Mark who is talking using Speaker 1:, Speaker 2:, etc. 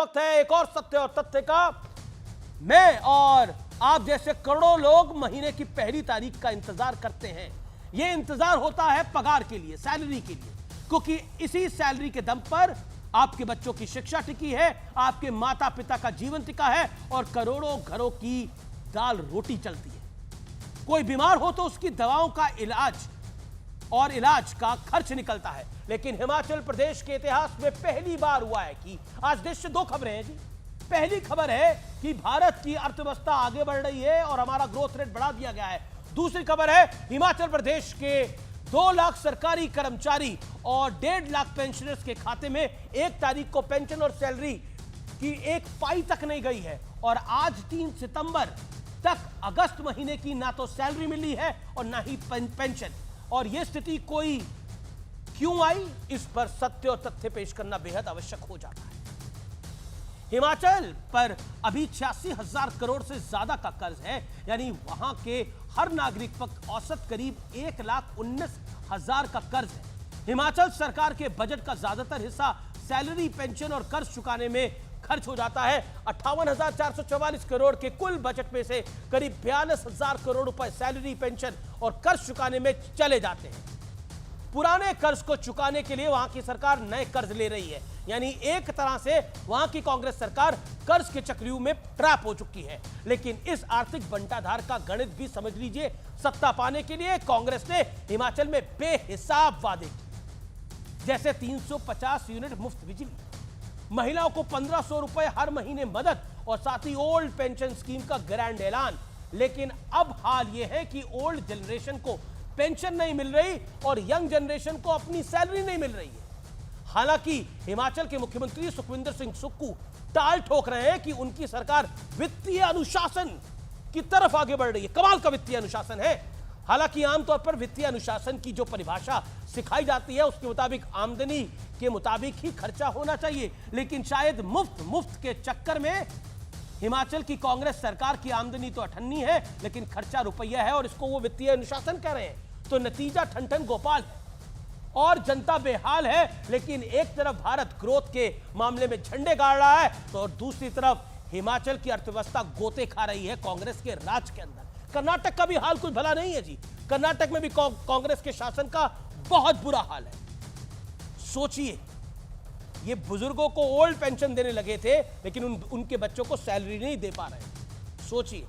Speaker 1: वक्त है एक और सत्य और तथ्य का। मैं और आप जैसे करोड़ों लोग महीने की पहली तारीख का इंतजार करते हैं। यह इंतजार होता है पगार के लिए, सैलरी के लिए, क्योंकि इसी सैलरी के दम पर आपके बच्चों की शिक्षा टिकी है, आपके माता पिता का जीवन टिका है और करोड़ों घरों की दाल रोटी चलती है। कोई बीमार हो तो उसकी दवाओं का इलाज और इलाज का खर्च निकलता है। लेकिन हिमाचल प्रदेश के इतिहास में पहली बार हुआ है कि आज देश से दो खबरें हैं जी। पहली खबर है कि भारत की अर्थव्यवस्था आगे बढ़ रही है और हमारा ग्रोथ रेट बढ़ा दिया गया है। दूसरी खबर है हिमाचल प्रदेश के 2 लाख सरकारी कर्मचारी और 1.5 लाख पेंशनर्स के खाते में 1 तारीख को पेंशन और सैलरी की 1 पाई तक नहीं गई है और आज 3 सितंबर तक अगस्त महीने की ना तो सैलरी मिली है और ना ही पेंशन। और यह स्थिति कोई क्यों आई, इस पर सत्य और तथ्य पेश करना बेहद आवश्यक हो जाता है। हिमाचल पर अभी 86,000 करोड़ से ज्यादा का कर्ज है, यानी वहां के हर नागरिक पर औसत करीब 1,19,000 का कर्ज है। हिमाचल सरकार के बजट का ज्यादातर हिस्सा सैलरी, पेंशन और कर्ज चुकाने में खर्च हो जाता है। 58,444 करोड़ के कुल बजट में से करीब 42,000 करोड़ रुपए सैलरी, पेंशन और कर्ज चुकाने में चले जाते हैं। पुराने कर्ज को चुकाने के लिए वहां की सरकार नए कर्ज ले रही है, यानी एक तरह से वहां की कांग्रेस सरकार कर्ज के चक्रव्यूह में ट्रैप हो चुकी है। लेकिन इस आर्थिक बंटाधार का गणित भी समझ लीजिए। सत्ता पाने के लिए कांग्रेस ने हिमाचल में बेहिसाब वादे किए, जैसे 350 यूनिट मुफ्त बिजली, महिलाओं को 1,500 रुपए हर महीने मदद और साथ ही ओल्ड पेंशन स्कीम का ग्रैंड ऐलान। लेकिन अब हाल यह है कि ओल्ड जनरेशन को पेंशन नहीं मिल रही और यंग जनरेशन को अपनी सैलरी नहीं मिल रही है। हालांकि हिमाचल के मुख्यमंत्री सुखविंदर सिंह सुक्खू टाल ठोक रहे हैं कि उनकी सरकार वित्तीय अनुशासन की तरफ आगे बढ़ रही है। कमाल का वित्तीय अनुशासन है। हालांकि आमतौर पर वित्तीय अनुशासन की जो परिभाषा सिखाई जाती है उसके मुताबिक आमदनी के मुताबिक ही खर्चा होना चाहिए, लेकिन शायद मुफ्त के चक्कर में हिमाचल की कांग्रेस सरकार की आमदनी तो 98 है लेकिन खर्चा रुपया है और इसको वो वित्तीय अनुशासन कह रहे हैं। तो नतीजा ठन गोपाल है और जनता बेहाल है। लेकिन एक तरफ भारत ग्रोथ के मामले में झंडे गाड़ रहा है तो दूसरी तरफ हिमाचल की अर्थव्यवस्था गोते खा रही है कांग्रेस के राज के अंदर। कर्नाटक का भी हाल कुछ भला नहीं है जी। कर्नाटक में भी कांग्रेस के शासन का बहुत बुरा हाल है। सोचिए, ये बुजुर्गों को ओल्ड पेंशन देने लगे थे लेकिन उनके बच्चों को सैलरी नहीं दे पा रहे। सोचिए।